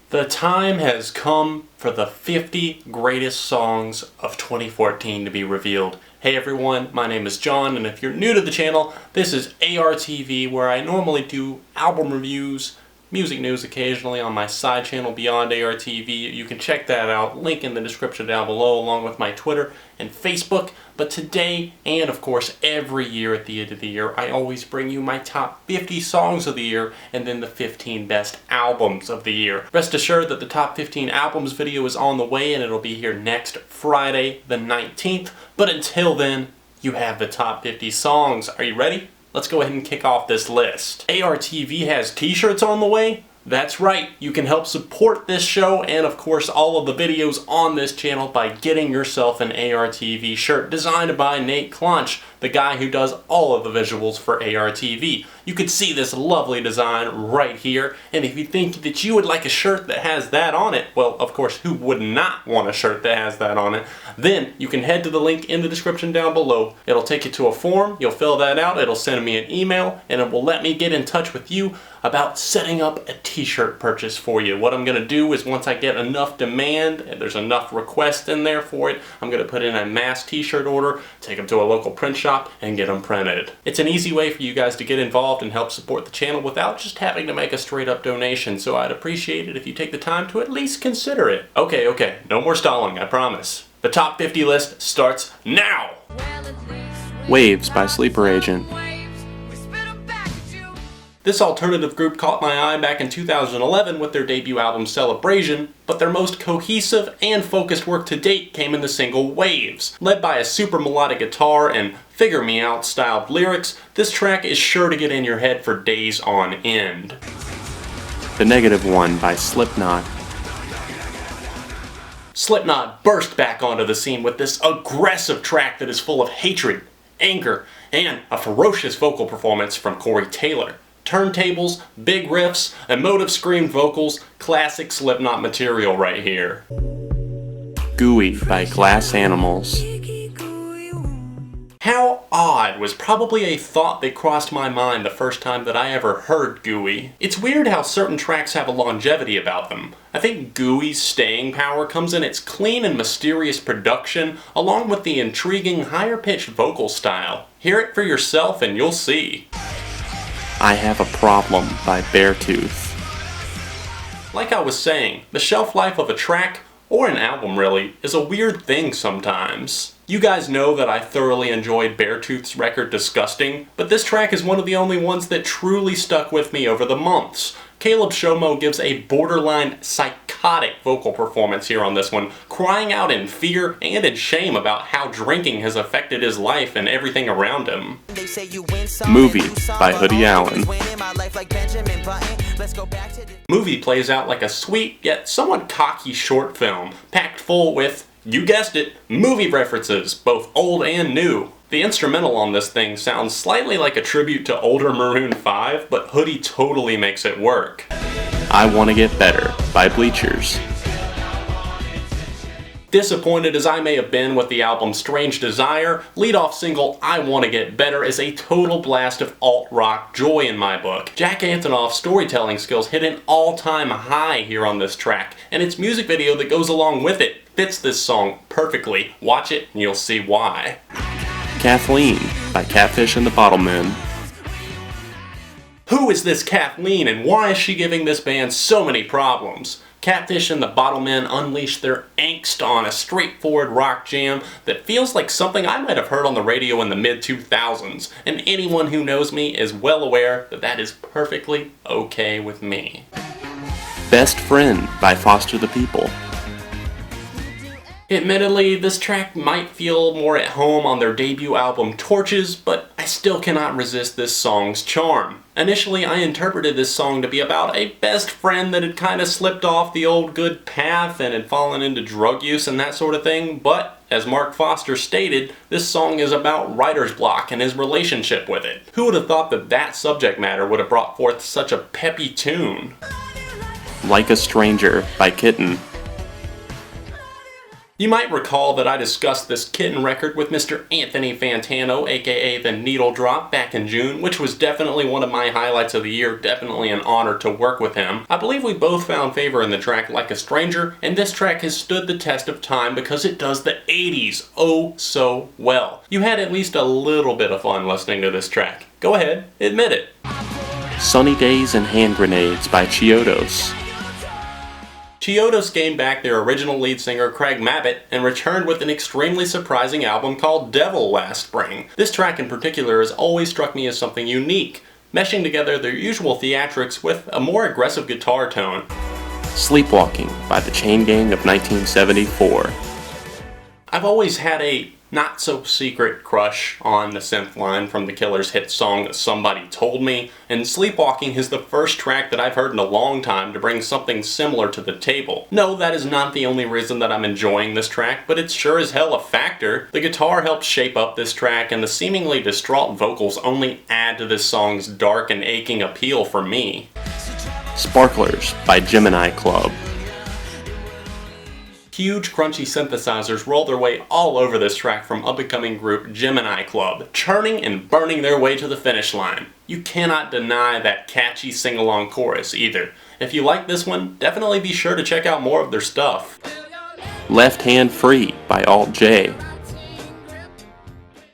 The time has come for the 50 greatest songs of 2014 to be revealed. Hey everyone, my name is John, and if you're new to the channel, this is ARTV, where I normally do album reviews, music news occasionally on my side channel Beyond ARTV. You can check that out, link in the description down below, along with my Twitter and Facebook. But today, and of course every year at the end of the year, I always bring you my top 50 songs of the year and then the 15 best albums of the year. Rest assured that the top 15 albums video is on the way, and it'll be here next Friday the 19th. But until then, you have the top 50 songs. Are you ready? Let's go ahead and kick off this list. ARTV has t-shirts on the way. That's right, you can help support this show and of course all of the videos on this channel by getting yourself an ARTV shirt designed by Nate Clonch, the guy who does all of the visuals for ARTV. You can see this lovely design right here, and if you think that you would like a shirt that has that on it, well, of course, who would not want a shirt that has that on it? Then you can head to the link in the description down below. It'll take you to a form, you'll fill that out, it'll send me an email, and it will let me get in touch with you about setting up a t-shirt purchase for you. What I'm going to do is, once I get enough demand and there's enough requests in there for it, I'm going to put in a mass t-shirt order, take them to a local print shop, and get them printed. It's an easy way for you guys to get involved and help support the channel without just having to make a straight up donation, so I'd appreciate it if you take the time to at least consider it. Okay, no more stalling, I promise. The top 50 list starts now! Waves by Sleeper Agent. This alternative group caught my eye back in 2011 with their debut album Celebration, but their most cohesive and focused work to date came in the single Waves. Led by a super melodic guitar and figure me out styled lyrics, this track is sure to get in your head for days on end. The Negative One by Slipknot. Slipknot burst back onto the scene with this aggressive track that is full of hatred, anger, and a ferocious vocal performance from Corey Taylor. Turntables, big riffs, emotive screamed vocals, classic Slipknot material right here. Gooey by Glass Animals. How odd was probably a thought that crossed my mind the first time that I ever heard Gooey. It's weird how certain tracks have a longevity about them. I think Gooey's staying power comes in its clean and mysterious production, along with the intriguing higher-pitched vocal style. Hear it for yourself and you'll see. I Have a Problem by Beartooth. Like I was saying, the shelf life of a track, or an album really, is a weird thing sometimes. You guys know that I thoroughly enjoyed Beartooth's record Disgusting, but this track is one of the only ones that truly stuck with me over the months. Caleb Shomo gives a borderline psychotic vocal performance here on this one, crying out in fear and in shame about how drinking has affected his life and everything around him. Movie by Hoodie Allen. Movie plays out like a sweet yet somewhat cocky short film, packed full with, you guessed it, movie references, both old and new. The instrumental on this thing sounds slightly like a tribute to older Maroon 5, but Hoodie totally makes it work. I Wanna Get Better by Bleachers. Disappointed as I may have been with the album Strange Desire, lead-off single I Wanna Get Better is a total blast of alt-rock joy in my book. Jack Antonoff's storytelling skills hit an all-time high here on this track, and its music video that goes along with it fits this song perfectly. Watch it and you'll see why. Kathleen by Catfish and the Bottlemen. Who is this Kathleen and why is she giving this band so many problems? Catfish and the Bottlemen unleash their angst on a straightforward rock jam that feels like something I might have heard on the radio in the mid-2000s, and anyone who knows me is well aware that that is perfectly okay with me. Best Friend by Foster the People. Admittedly, this track might feel more at home on their debut album Torches, but I still cannot resist this song's charm. Initially, I interpreted this song to be about a best friend that had kind of slipped off the old good path and had fallen into drug use and that sort of thing, but as Mark Foster stated, this song is about writer's block and his relationship with it. Who would have thought that that subject matter would have brought forth such a peppy tune? Like a Stranger by Kitten. You might recall that I discussed this Kitten record with Mr. Anthony Fantano, aka The Needle Drop, back in June, which was definitely one of my highlights of the year, definitely an honor to work with him. I believe we both found favor in the track Like a Stranger, and this track has stood the test of time because it does the 80s oh so well. You had at least a little bit of fun listening to this track. Go ahead, admit it. Sunny Days and Hand Grenades by Chiodos. Chiodos gained back their original lead singer Craig Mabbitt and returned with an extremely surprising album called Devil last spring. This track in particular has always struck me as something unique, meshing together their usual theatrics with a more aggressive guitar tone. Sleepwalking by the Chaingang of 1974. I've always had a not-so-secret crush on the synth line from The Killer's hit song Somebody Told Me, and Sleepwalking is the first track that I've heard in a long time to bring something similar to the table. No, that is not the only reason that I'm enjoying this track, but it's sure as hell a factor. The guitar helps shape up this track, and the seemingly distraught vocals only add to this song's dark and aching appeal for me. Sparklers by Gemini Club. Huge crunchy synthesizers roll their way all over this track from up-and-coming group Gemini Club, churning and burning their way to the finish line. You cannot deny that catchy sing-along chorus either. If you like this one, definitely be sure to check out more of their stuff. Left Hand Free by Alt J.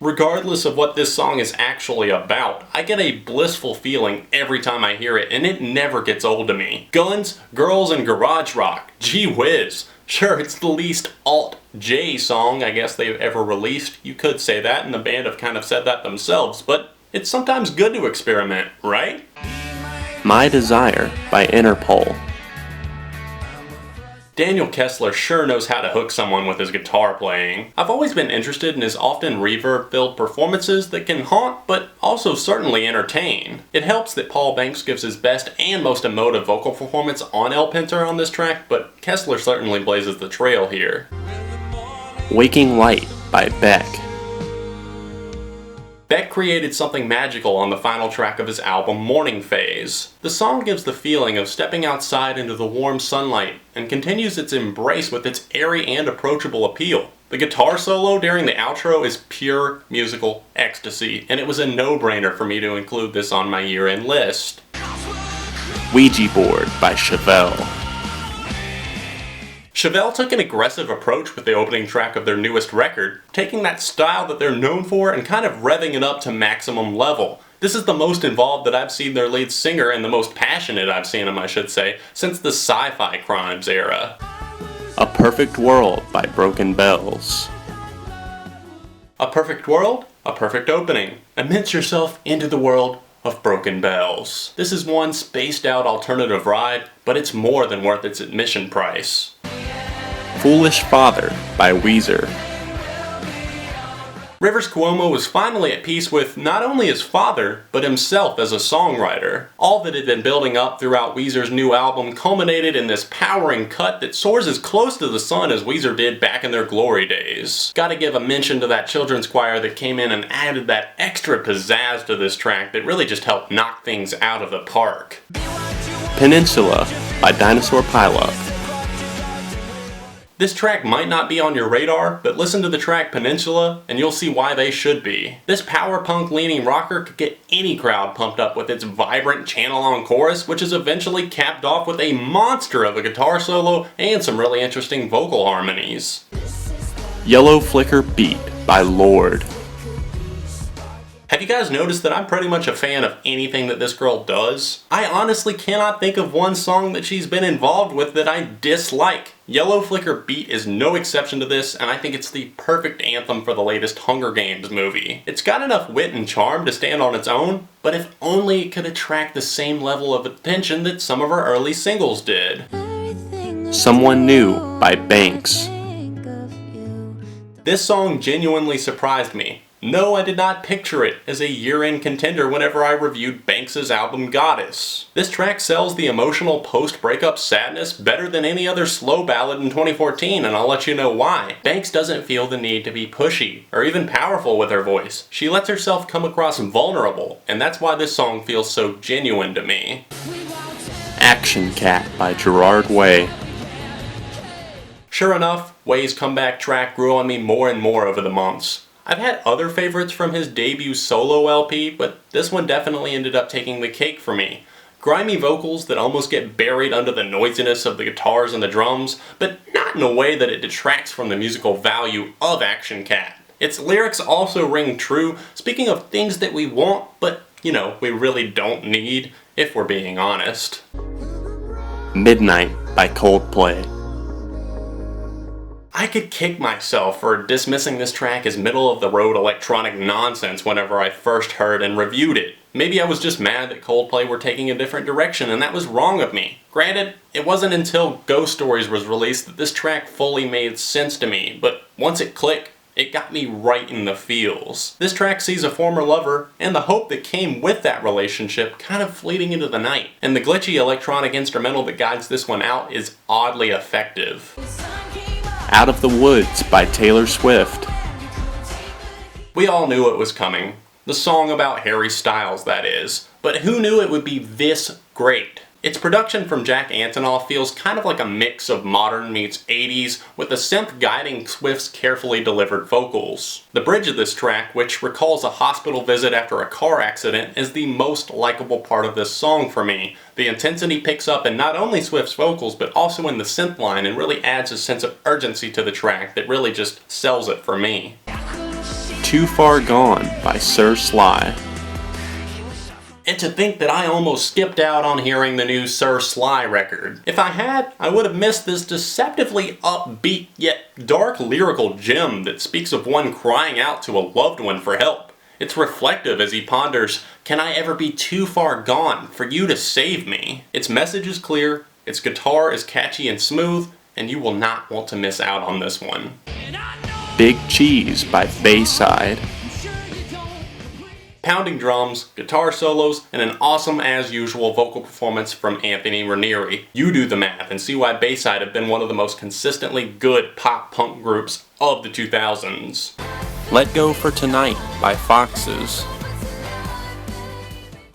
Regardless of what this song is actually about, I get a blissful feeling every time I hear it, and it never gets old to me. Guns, girls, and garage rock. Gee whiz. Sure, it's the least Alt-J song I guess they've ever released. You could say that, and the band have kind of said that themselves, but it's sometimes good to experiment, right? My Desire by Interpol. Daniel Kessler sure knows how to hook someone with his guitar playing. I've always been interested in his often reverb-filled performances that can haunt, but also certainly entertain. It helps that Paul Banks gives his best and most emotive vocal performance on El Pinter on this track, but Kessler certainly blazes the trail here. Waking Light by Beck. Beck created something magical on the final track of his album, Morning Phase. The song gives the feeling of stepping outside into the warm sunlight and continues its embrace with its airy and approachable appeal. The guitar solo during the outro is pure musical ecstasy, and it was a no-brainer for me to include this on my year-end list. Ouija Board by Chevelle. Chevelle took an aggressive approach with the opening track of their newest record, taking that style that they're known for and kind of revving it up to maximum level. This is the most involved that I've seen their lead singer, and the most passionate I've seen him, I should say, since the Sci-Fi Crimes era. A Perfect World by Broken Bells. A perfect world, a perfect opening. Immerse yourself into the world of Broken Bells. This is one spaced out alternative ride, but it's more than worth its admission price. Foolish Father by Weezer. Rivers Cuomo was finally at peace with not only his father, but himself as a songwriter. All that had been building up throughout Weezer's new album culminated in this powering cut that soars as close to the sun as Weezer did back in their glory days. Gotta give a mention to that children's choir that came in and added that extra pizzazz to this track that really just helped knock things out of the park. Peninsula by Dinosaur Pileup. This track might not be on your radar, but listen to the track Peninsula and you'll see why they should be. This power punk leaning rocker could get any crowd pumped up with its vibrant channel-on chorus, which is eventually capped off with a monster of a guitar solo and some really interesting vocal harmonies. Yellow Flicker Beat by Lorde. Have you guys noticed that I'm pretty much a fan of anything that this girl does? I honestly cannot think of one song that she's been involved with that I dislike. Yellow Flicker Beat is no exception to this, and I think it's the perfect anthem for the latest Hunger Games movie. It's got enough wit and charm to stand on its own, but if only it could attract the same level of attention that some of her early singles did. Someone New by Banks. This song genuinely surprised me. No, I did not picture it as a year-end contender whenever I reviewed Banks' album Goddess. This track sells the emotional post-breakup sadness better than any other slow ballad in 2014, and I'll let you know why. Banks doesn't feel the need to be pushy or even powerful with her voice. She lets herself come across vulnerable, and that's why this song feels so genuine to me. Action Cat by Gerard Way. Sure enough, Way's comeback track grew on me more and more over the months. I've had other favorites from his debut solo LP, but this one definitely ended up taking the cake for me. Grimy vocals that almost get buried under the noisiness of the guitars and the drums, but not in a way that it detracts from the musical value of Action Cat. Its lyrics also ring true, speaking of things that we want, but, we really don't need, if we're being honest. Midnight by Coldplay. I could kick myself for dismissing this track as middle-of-the-road electronic nonsense whenever I first heard and reviewed it. Maybe I was just mad that Coldplay were taking a different direction, and that was wrong of me. Granted, it wasn't until Ghost Stories was released that this track fully made sense to me, but once it clicked, it got me right in the feels. This track sees a former lover, and the hope that came with that relationship kind of fleeting into the night. And the glitchy electronic instrumental that guides this one out is oddly effective. Out of the Woods by Taylor Swift. We all knew it was coming. The song about Harry Styles, that is. But who knew it would be this great? Its production from Jack Antonoff feels kind of like a mix of modern meets 80s, with the synth guiding Swift's carefully delivered vocals. The bridge of this track, which recalls a hospital visit after a car accident, is the most likable part of this song for me. The intensity picks up in not only Swift's vocals, but also in the synth line, and really adds a sense of urgency to the track that really just sells it for me. Too Far Gone by Sir Sly. And to think that I almost skipped out on hearing the new Sir Sly record. If I had, I would have missed this deceptively upbeat yet dark lyrical gem that speaks of one crying out to a loved one for help. It's reflective as he ponders, can I ever be too far gone for you to save me? Its message is clear, its guitar is catchy and smooth, and you will not want to miss out on this one. Big Cheese by Bayside. Pounding drums, guitar solos, and an awesome as usual vocal performance from Anthony Ranieri. You do the math and see why Bayside have been one of the most consistently good pop-punk groups of the 2000s. Let Go for Tonight by Foxes.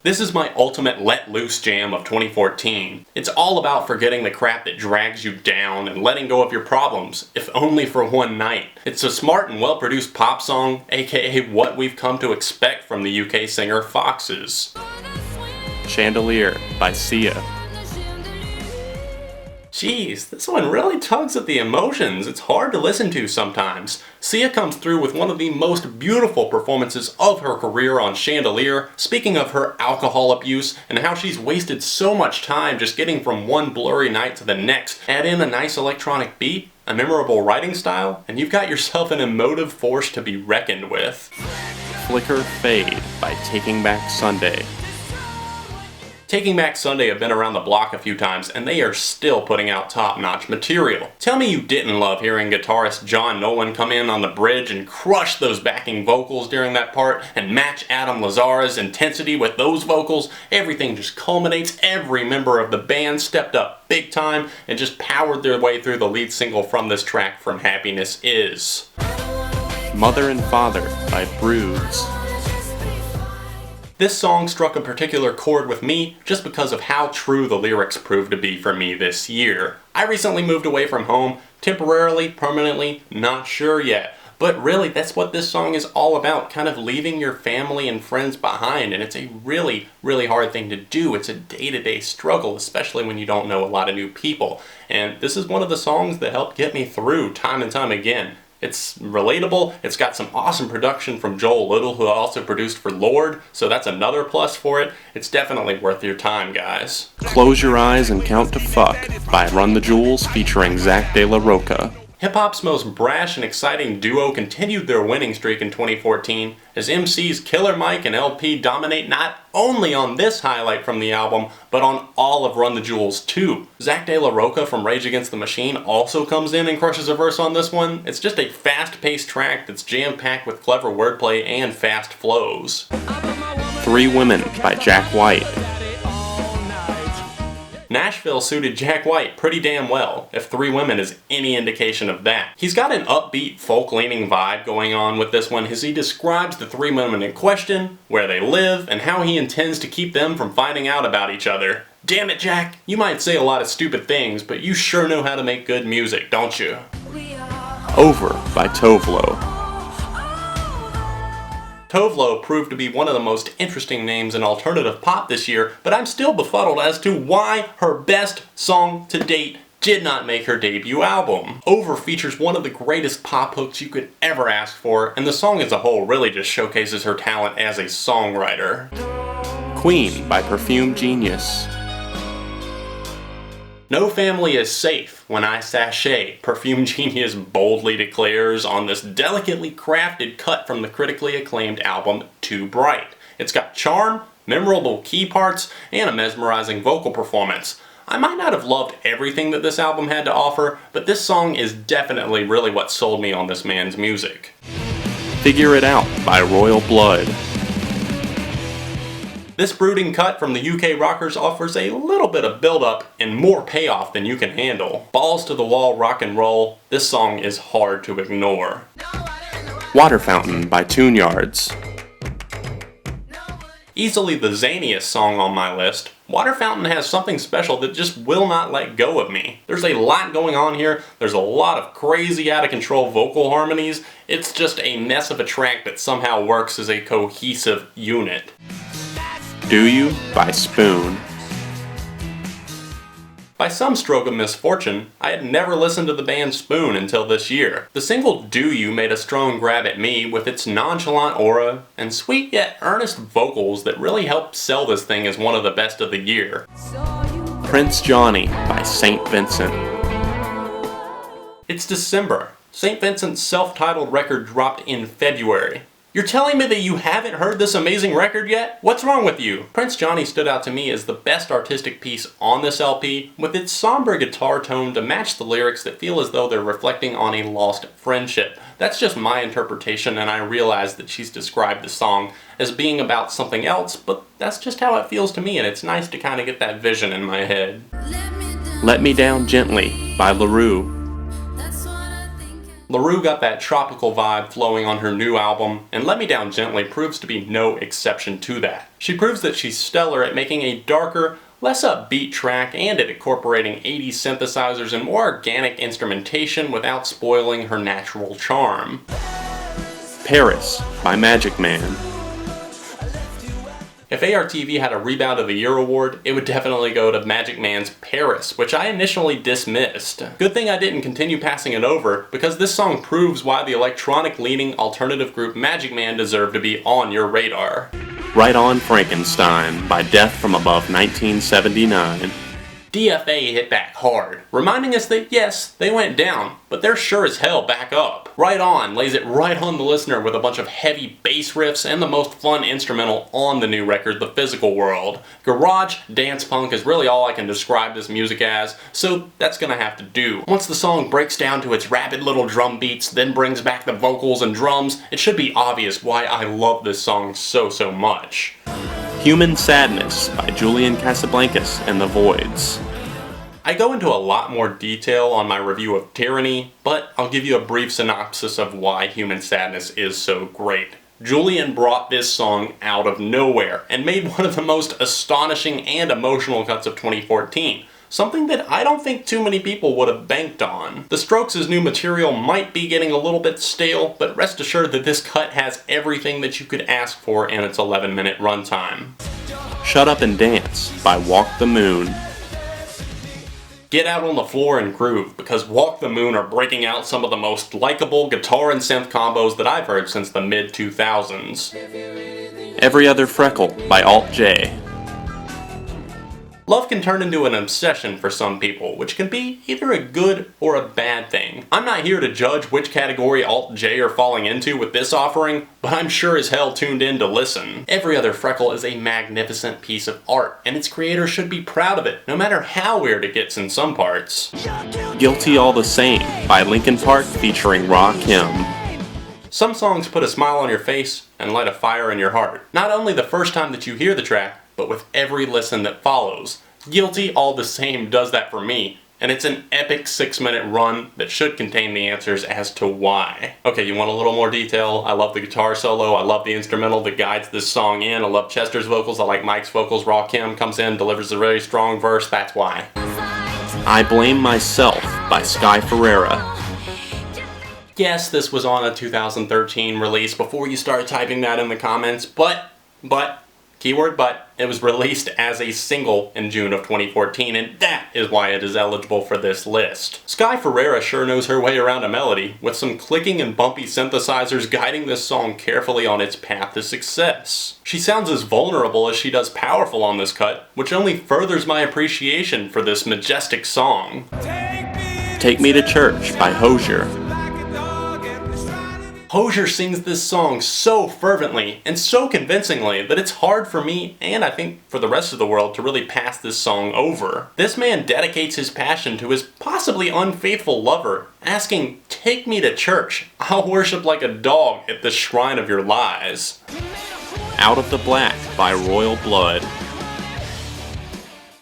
This is my ultimate let loose jam of 2014. It's all about forgetting the crap that drags you down and letting go of your problems, if only for one night. It's a smart and well-produced pop song, aka what we've come to expect from the UK singer Foxes. Chandelier by Sia. Jeez, this one really tugs at the emotions. It's hard to listen to sometimes. Sia comes through with one of the most beautiful performances of her career on Chandelier, speaking of her alcohol abuse and how she's wasted so much time just getting from one blurry night to the next. Add in a nice electronic beat, a memorable writing style, and you've got yourself an emotive force to be reckoned with. Flicker Fade by Taking Back Sunday. Taking Back Sunday have been around the block a few times, and they are still putting out top-notch material. Tell me you didn't love hearing guitarist John Nolan come in on the bridge and crush those backing vocals during that part, and match Adam Lazzara's intensity with those vocals. Everything just culminates. Every member of the band stepped up big time and just powered their way through the lead single from this track from Happiness Is. Mother and Father by Broods. This song struck a particular chord with me just because of how true the lyrics proved to be for me this year. I recently moved away from home, temporarily, permanently, not sure yet. But really, that's what this song is all about, kind of leaving your family and friends behind, and it's a really, really hard thing to do. It's a day-to-day struggle, especially when you don't know a lot of new people. And this is one of the songs that helped get me through time and time again. It's relatable, it's got some awesome production from Joel Little, who also produced for Lorde, so that's another plus for it. It's definitely worth your time, guys. Close Your Eyes and Count to Fuck by Run the Jewels featuring Zach De La Rocha. Hip-hop's most brash and exciting duo continued their winning streak in 2014 as MCs Killer Mike and LP dominate not only on this highlight from the album, but on all of Run the Jewels too. Zach De La Rocha from Rage Against the Machine also comes in and crushes a verse on this one. It's just a fast-paced track that's jam-packed with clever wordplay and fast flows. 3 Women by Jack White. Nashville suited Jack White pretty damn well, if 3 Women is any indication of that. He's got an upbeat, folk-leaning vibe going on with this one as he describes the 3 women in question, where they live, and how he intends to keep them from finding out about each other. Damn it, Jack, you might say a lot of stupid things, but you sure know how to make good music, don't you? Over by Tove Lo. Tove Lo proved to be one of the most interesting names in alternative pop this year, but I'm still befuddled as to why her best song to date did not make her debut album. Over features one of the greatest pop hooks you could ever ask for, and the song as a whole really just showcases her talent as a songwriter. Queen by Perfume Genius. No family is safe when I sashay, Perfume Genius boldly declares on this delicately crafted cut from the critically acclaimed album Too Bright. It's got charm, memorable key parts, and a mesmerizing vocal performance. I might not have loved everything that this album had to offer, but this song is definitely really what sold me on this man's music. Figure It Out by Royal Blood. This brooding cut from the UK rockers offers a little bit of build-up and more payoff than you can handle. Balls to the wall rock and roll, this song is hard to ignore. Water Fountain by Tune Yards. Easily the zaniest song on my list, Water Fountain has something special that just will not let go of me. There's a lot going on here, there's a lot of crazy out of control vocal harmonies, it's just a mess of a track that somehow works as a cohesive unit. Do You by Spoon. By some stroke of misfortune, I had never listened to the band Spoon until this year. The single Do You made a strong grab at me with its nonchalant aura and sweet yet earnest vocals that really helped sell this thing as one of the best of the year. Prince Johnny by St. Vincent. It's December. St. Vincent's self-titled record dropped in February. You're telling me that you haven't heard this amazing record yet? What's wrong with you? Prince Johnny stood out to me as the best artistic piece on this LP, with its somber guitar tone to match the lyrics that feel as though they're reflecting on a lost friendship. That's just my interpretation, and I realize that she's described the song as being about something else, but that's just how it feels to me, and it's nice to kind of get that vision in my head. Let Me Down Gently by Roux. Roux got that tropical vibe flowing on her new album, and Let Me Down Gently proves to be no exception to that. She proves that she's stellar at making a darker, less upbeat track and at incorporating 80s synthesizers and more organic instrumentation without spoiling her natural charm. Paris by Magic Man. If ARTV had a Rebound of the Year award, it would definitely go to Magic Man's Paris, which I initially dismissed. Good thing I didn't continue passing it over, because this song proves why the electronic-leaning alternative group Magic Man deserved to be on your radar. Right On Frankenstein by Death from Above 1979. DFA hit back hard, reminding us that yes, they went down, but they're sure as hell back up. Right On lays it right on the listener with a bunch of heavy bass riffs and the most fun instrumental on the new record, The Physical World. Garage dance punk is really all I can describe this music as, so that's gonna have to do. Once the song breaks down to its rapid little drum beats, then brings back the vocals and drums, it should be obvious why I love this song so much. Human Sadness by Julian Casablancas and the Voids. I go into a lot more detail on my review of Tyranny, but I'll give you a brief synopsis of why Human Sadness is so great. Julian brought this song out of nowhere and made one of the most astonishing and emotional cuts of 2014. Something that I don't think too many people would have banked on. The Strokes' new material might be getting a little bit stale, but rest assured that this cut has everything that you could ask for in its 11-minute runtime. Shut Up and Dance by Walk the Moon. Get out on the floor and groove, because Walk the Moon are breaking out some of the most likable guitar and synth combos that I've heard since the mid-2000s. Every Other Freckle by Alt J. Love can turn into an obsession for some people, which can be either a good or a bad thing. I'm not here to judge which category Alt J are falling into with this offering, but I'm sure as hell tuned in to listen. Every Other Freckle is a magnificent piece of art, and its creator should be proud of it, no matter how weird it gets in some parts. Guilty All the Same by Linkin Park featuring Rakim. Some songs put a smile on your face and light a fire in your heart. Not only the first time that you hear the track, but with every listen that follows. Guilty All the Same does that for me, and it's an epic 6-minute run that should contain the answers as to why. Okay, you want a little more detail? I love the guitar solo, I love the instrumental that guides this song in, I love Chester's vocals, I like Mike's vocals, Rakim comes in, delivers a very strong verse, that's why. I Blame Myself by Sky Ferreira. Yes, this was on a 2013 release before you start typing that in the comments, but, keyword but, it was released as a single in June of 2014, and that is why it is eligible for this list. Sky Ferreira sure knows her way around a melody, with some clicking and bumpy synthesizers guiding this song carefully on its path to success. She sounds as vulnerable as she does powerful on this cut, which only furthers my appreciation for this majestic song. Take Me to Church by Hozier. Hozier sings this song so fervently and so convincingly that it's hard for me, and I think for the rest of the world, to really pass this song over. This man dedicates his passion to his possibly unfaithful lover, asking, "Take me to church. I'll worship like a dog at the shrine of your lies." Out of the Black by Royal Blood.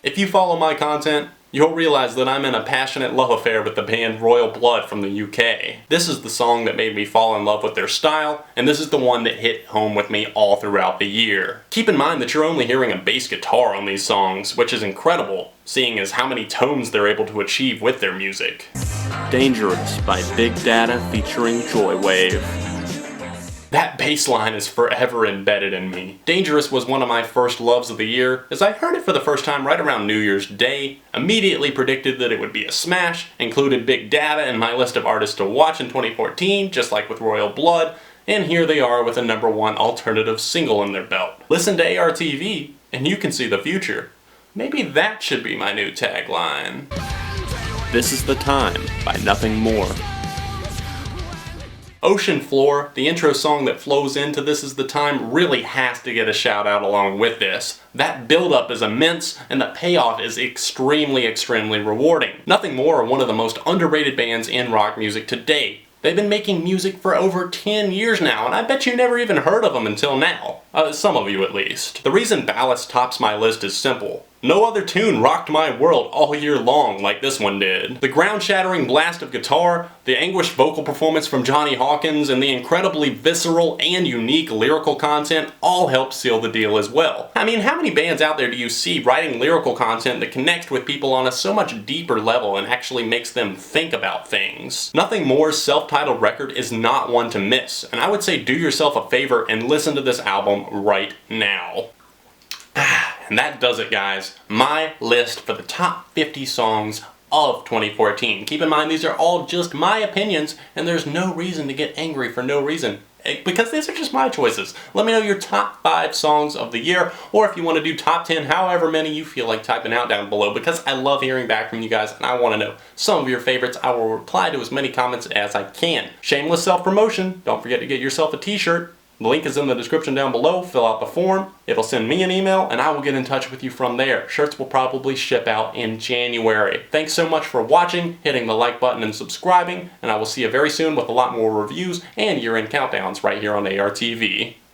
If you follow my content, you'll realize that I'm in a passionate love affair with the band Royal Blood from the UK. This is the song that made me fall in love with their style, and this is the one that hit home with me all throughout the year. Keep in mind that you're only hearing a bass guitar on these songs, which is incredible, seeing as how many tones they're able to achieve with their music. Dangerous by Big Data featuring Joywave. That bass line is forever embedded in me. Dangerous was one of my first loves of the year, as I heard it for the first time right around New Year's Day, immediately predicted that it would be a smash, included Big Data in my list of artists to watch in 2014, just like with Royal Blood, and here they are with a #1 alternative single in their belt. Listen to ARTV, and you can see the future. Maybe that should be my new tagline. This Is the Time by Nothing More. Ocean Floor, the intro song that flows into This Is the Time, really has to get a shout out along with this. That build-up is immense, and the payoff is extremely rewarding. Nothing More are one of the most underrated bands in rock music to date. They've been making music for over 10 years now, and I bet you never even heard of them until now. Some of you at least. The reason Ballast tops my list is simple. No other tune rocked my world all year long like this one did. The ground-shattering blast of guitar, the anguished vocal performance from Johnny Hawkins, and the incredibly visceral and unique lyrical content all helped seal the deal as well. I mean, how many bands out there do you see writing lyrical content that connects with people on a so much deeper level and actually makes them think about things? Nothing More's self-titled record is not one to miss, and I would say do yourself a favor and listen to this album right now. And that does it, guys. My list for the top 50 songs of 2014. Keep in mind, these are all just my opinions, and there's no reason to get angry for no reason, because these are just my choices. Let me know your top 5 songs of the year, or if you want to do top 10, however many you feel like typing out down below, because I love hearing back from you guys, and I want to know some of your favorites. I will reply to as many comments as I can. Shameless self-promotion. Don't forget to get yourself a t-shirt. The link is in the description down below. Fill out the form. It'll send me an email, and I will get in touch with you from there. Shirts will probably ship out in January. Thanks so much for watching, hitting the like button, and subscribing, and I will see you very soon with a lot more reviews and year-end countdowns right here on ARTV.